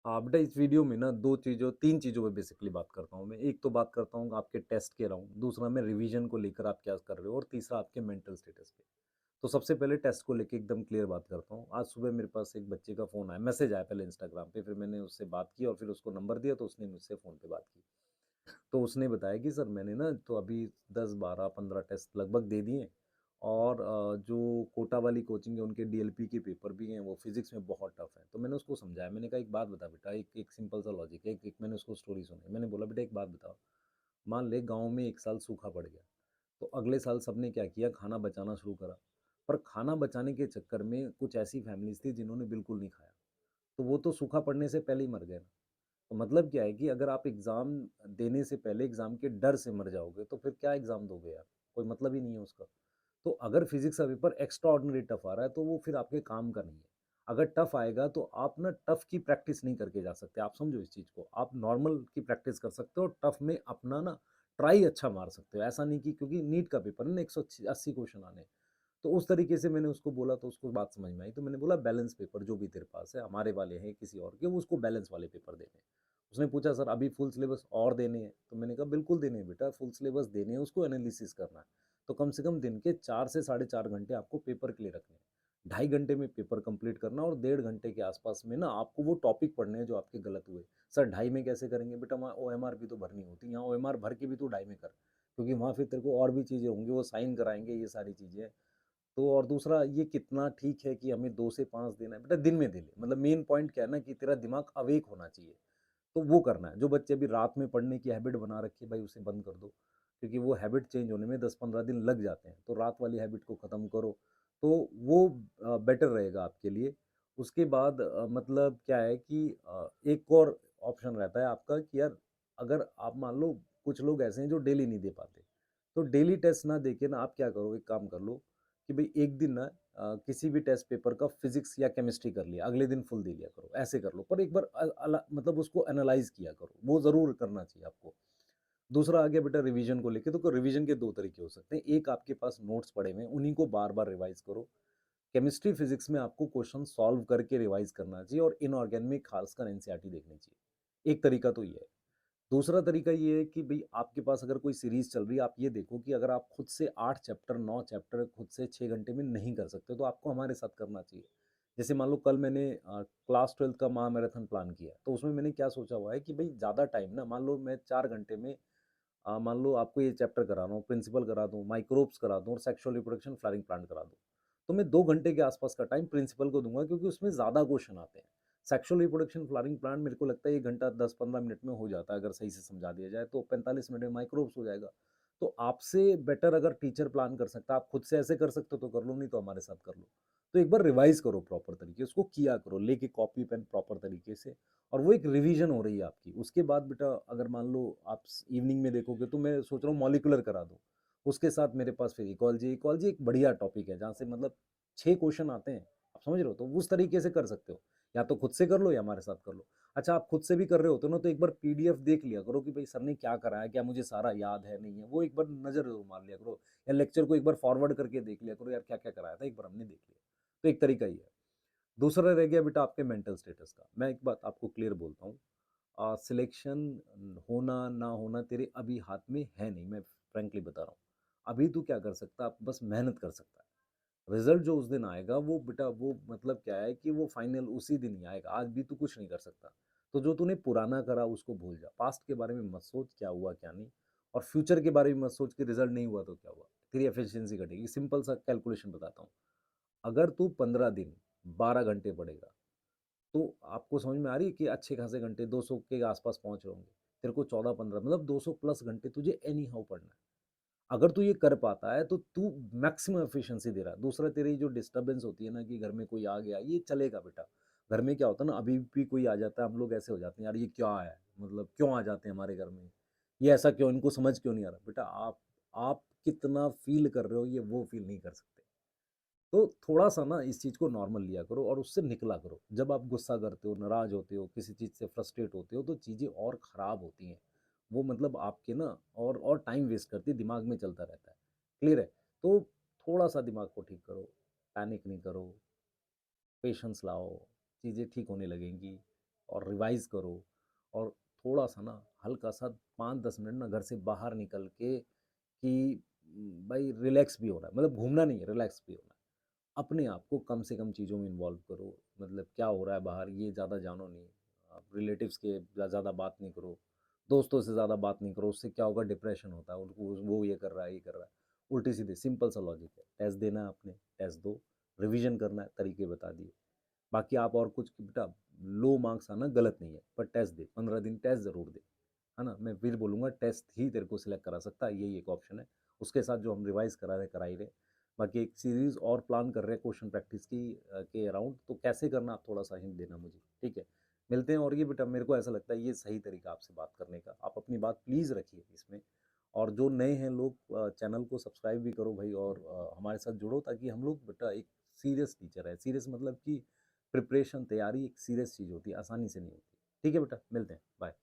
बेटा इस वीडियो में ना 2 चीज़ों 3 चीज़ों पे बेसिकली बात करता हूँ मैं। एक तो बात करता हूँ आपके टेस्ट के अराउंड, दूसरा मैं रिवीजन को लेकर आप क्या कर रहे हो और तीसरा आपके मेंटल स्टेटस पे। तो सबसे पहले टेस्ट को लेके एकदम क्लियर बात करता हूँ। आज सुबह मेरे पास एक बच्चे का फ़ोन आया, मैसेज आया पहले इंस्टाग्राम पे, फिर मैंने उससे बात की और फिर उसको नंबर दिया तो उसने मुझसे फ़ोन पे बात की। तो उसने बताया कि सर मैंने ना तो अभी 10, 12, 15 टेस्ट लगभग दे दिए और जो कोटा वाली कोचिंग है उनके डीएलपी के पेपर भी हैं, वो फिज़िक्स में बहुत टफ है। तो मैंने उसको समझाया, मैंने कहा एक बात बता बेटा, एक एक सिंपल सा लॉजिक है, एक एक मैंने उसको स्टोरी सुनाई। मैंने बोला बेटा एक बात बताओ, मान ले गाँव में 1 साल सूखा पड़ गया, तो अगले साल सबने क्या किया, खाना बचाना शुरू करा। पर खाना बचाने के चक्कर में कुछ ऐसी फैमिलीज़ थी जिन्होंने बिल्कुल नहीं खाया, तो वो तो सूखा पड़ने से पहले ही मर गए ना। तो मतलब क्या है कि अगर आप एग्ज़ाम देने से पहले एग्ज़ाम के डर से मर जाओगे, तो फिर क्या एग्ज़ाम दोगे यार? कोई मतलब ही नहीं है उसका। तो अगर फिज़िक्स का पेपर एक्स्ट्रा ऑर्डिनरी टफ़ आ रहा है, तो वो फिर आपके काम का नहीं है। अगर टफ़ आएगा, तो आप ना टफ़ की प्रैक्टिस नहीं करके जा सकते, आप समझो इस चीज़ को। आप नॉर्मल की प्रैक्टिस कर सकते हो और टफ़ में अपना ना ट्राई अच्छा मार सकते हो। ऐसा नहीं कि क्योंकि नीट का पेपर है ना 180 क्वेश्चन आने हैं। तो उस तरीके से मैंने उसको बोला तो उसको बात समझ में आई। तो मैंने बोला बैलेंस पेपर जो भी तेरे पास है, हमारे वाले हैं किसी और के, वो उसको बैलेंस वाले पेपर देने हैं। उसने पूछा सर अभी फुल सिलेबस और देने हैं? तो मैंने कहा बिल्कुल देने हैं बेटा, फुल सिलेबस देने हैं, उसको एनालिसिस करना है। तो कम से कम दिन के 4 से साढ़े 4 घंटे आपको पेपर के लिए रखने हैं। ढाई घंटे में पेपर कंप्लीट करना और 1.5 घंटे के आसपास में ना आपको वो टॉपिक पढ़ने हैं जो आपके गलत हुए। सर ढाई में कैसे करेंगे? बेटा वहाँ ओएमआर भी तो भरनी होती है, यहाँ ओएमआर भर के भी तू ढाई में कर, क्योंकि वहाँ फिर तेरे को और भी चीज़ें होंगी, वो साइन कराएँगे, ये सारी चीज़ें। तो और दूसरा ये कितना ठीक है कि हमें 2 से 5 देना है, बेटा दिन में दे ले। मतलब मेन पॉइंट क्या है ना कि तेरा दिमाग अवेक होना चाहिए, तो वो करना है। जो बच्चे अभी रात में पढ़ने की हैबिट बना रखी है भाई उसे बंद कर दो, क्योंकि वो हैबिट चेंज होने में 10-15 दिन लग जाते हैं। तो रात वाली हैबिट को ख़त्म करो, तो वो बेटर रहेगा आपके लिए। उसके बाद मतलब क्या है कि एक और ऑप्शन रहता है आपका कि यार अगर आप मान लो कुछ लोग ऐसे हैं जो डेली नहीं दे पाते, तो डेली टेस्ट ना देके ना आप क्या करो, एक काम कर लो कि भाई एक दिन ना किसी भी टेस्ट पेपर का फिजिक्स या केमिस्ट्री कर लिया, अगले दिन फुल दे लिया करो, ऐसे कर लो। पर एक बार मतलब उसको एनालाइज किया करो, वो ज़रूर करना चाहिए आपको। दूसरा आ गया बेटा रिवीजन को लेके, तो रिवीजन के 2 तरीके हो सकते हैं। एक आपके पास नोट्स पड़े हुए हैं, उन्हीं को बार-बार रिवाइज़ करो। केमिस्ट्री, फिजिक्स में आपको क्वेश्चन सॉल्व करके रिवाइज़ करना चाहिए और इनऑर्गेनिक खासकर एनसीईआरटी देखनी चाहिए। एक तरीका तो ये है। दूसरा तरीका ये है कि भई आपके पास अगर कोई सीरीज़ चल रही है, आप ये देखो कि अगर आप खुद से 8 चैप्टर, 9 चैप्टर खुद से 6 घंटे में नहीं कर सकते, तो आपको हमारे साथ करना चाहिए। जैसे मान लो कल मैंने क्लास 12th का महामैराथन प्लान किया, तो उसमें मैंने क्या सोचा हुआ है कि भई ज़्यादा टाइम ना, मान लो मैं 4 घंटे में मान लो आपको ये चैप्टर करा रहा हूँ, प्रिंसिपल करा दूँ, माइक्रोब्स करा दूँ और सेक्सुअल रिप्रोडक्शन फ्लावरिंग प्लांट करा दूँ। तो मैं 2 घंटे के आसपास का टाइम प्रिंसिपल को दूँगा, क्योंकि उसमें ज़्यादा क्वेश्चन आते हैं। सेक्सुअल रिप्रोडक्शन फ्लावरिंग प्लांट मेरे को लगता है 1 घंटा 10-15 मिनट में हो जाता है, अगर सही से समझा दिया जाए, तो 45 मिनट में माइक्रोब्स हो जाएगा। तो आपसे बेटर अगर टीचर प्लान कर सकता है, आप खुद से ऐसे कर सकते हो तो कर लो, नहीं तो हमारे साथ कर लो। तो एक बार रिवाइज़ करो प्रॉपर तरीके से, उसको किया करो, लेके कॉपी पेन प्रॉपर तरीके से, और वो एक रिवीजन हो रही है आपकी। उसके बाद बेटा अगर मान लो आप इवनिंग में देखोगे, तो मैं सोच रहा हूँ मॉलिक्यूलर करा दो। उसके साथ मेरे पास फिर इकोलॉजी, इकोलॉजी एक बढ़िया टॉपिक है जहाँ से मतलब 6 क्वेश्चन आते हैं, आप समझ रहे हो? तो उस तरीके से कर सकते हो, या तो खुद से कर लो या हमारे साथ कर लो। अच्छा आप खुद से भी कर रहे होते हो ना, तो एक बार पीडीएफ देख लिया करो कि भाई सर ने क्या कराया, क्या मुझे सारा याद है नहीं है, वो एक बार नज़र जरूर मार लिया करो, या लेक्चर को एक बार फॉरवर्ड करके देख लिया करो, यार क्या क्या कराया था एक बार हमने देख लिया। तो एक तरीका ही है। दूसरा रह गया बेटा आपके मेंटल स्टेटस का। मैं एक बात आपको क्लियर बोलता हूँ, सिलेक्शन होना ना होना तेरे अभी हाथ में है नहीं, मैं फ्रैंकली बता रहा हूँ। अभी तू क्या कर सकता है, आप बस मेहनत कर सकता है। रिजल्ट जो उस दिन आएगा वो बेटा वो मतलब क्या है कि वो फाइनल उसी दिन ही आएगा, आज भी तू कुछ नहीं कर सकता। तो जो तूने पुराना करा उसको भूल जा, पास्ट के बारे में मत सोच क्या हुआ क्या नहीं, और फ्यूचर के बारे में मत सोच कि रिजल्ट नहीं हुआ तो क्या हुआ, तेरी एफिशिएंसी घटेगी। सिंपल सा कैलकुलेशन बताता हूँ, अगर तू 15 दिन 12 घंटे पढ़ेगा, तो आपको समझ में आ रही है कि अच्छे खासे घंटे 200 के आसपास पहुंच रहे होंगे। तेरे को 14-15 मतलब 200 प्लस घंटे तुझे एनी हाउ पढ़ना है। अगर तू ये कर पाता है तो तू मैक्सिमम एफिशिएंसी दे रहा है। दूसरा तेरी जो डिस्टर्बेंस होती है ना कि घर में कोई आ गया, ये चलेगा बेटा। घर में क्या होता है ना, अभी भी कोई आ जाता है, हम लोग ऐसे हो जाते हैं, यार ये क्या है, मतलब क्यों आ जाते हैं हमारे घर में, ये ऐसा क्यों, इनको समझ क्यों नहीं आ रहा। बेटा आप कितना फील कर रहे हो ये वो फील नहीं कर सकते। तो थोड़ा-सा ना इस चीज़ को नॉर्मल लिया करो और उससे निकला करो। जब आप गुस्सा करते हो, नाराज़ होते हो, किसी चीज़ से फ्रस्ट्रेट होते हो, तो चीज़ें और ख़राब होती हैं। वो मतलब आपके ना और टाइम वेस्ट करती है, दिमाग में चलता रहता है। क्लियर है? तो थोड़ा-सा दिमाग को ठीक करो, पैनिक नहीं करो, पेशेंस लाओ, चीज़ें ठीक होने लगेंगी। और रिवाइज़ करो और थोड़ा-सा ना हल्का-सा 5-10 मिनट ना घर से बाहर निकल के कि भाई रिलैक्स भी होना है, मतलब घूमना नहीं है, रिलैक्स भी होना है। अपने आप को कम से कम चीज़ों में इन्वॉल्व करो, मतलब क्या हो रहा है बाहर ये ज़्यादा जानो नहीं। आप रिलेटिव्स के ज़्यादा बात नहीं करो, दोस्तों से ज़्यादा बात नहीं करो, उससे क्या होगा डिप्रेशन होता है, उनको वो ये कर रहा है, ये कर रहा है। उल्टी-सीधी सिंपल सा लॉजिक है, टेस्ट देना है आपने, टेस्ट दो, रिवीजन करना है, तरीके बता दिए। बाकी आप और कुछ बेटा लो मार्क्स आना गलत नहीं है, पर टेस्ट दे, 15 दिन टेस्ट ज़रूर दे, है ना? मैं फिर बोलूँगा टेस्ट ही तेरे को सिलेक्ट करा सकता है, यही एक ऑप्शन है। उसके साथ जो हम रिवाइज़ करा रहे, करा ही रहे। बाकी एक सीरीज़ और प्लान कर रहे हैं क्वेश्चन प्रैक्टिस की के अराउंड, तो कैसे करना आप थोड़ा-सा हिंट देना मुझे, ठीक है? मिलते हैं और ये बेटा मेरे को ऐसा लगता है ये सही तरीका आपसे बात करने का। आप अपनी बात प्लीज़ रखिए इसमें और जो नए हैं लोग चैनल को सब्सक्राइब भी करो भाई और हमारे साथ जुड़ो ताकि हम लोग बेटा एक सीरियस टीचर है। सीरियस मतलब कि प्रिपरेशन, तैयारी एक सीरियस चीज़ होती है, आसानी से नहीं होती। ठीक है बेटा, मिलते हैं, बाय।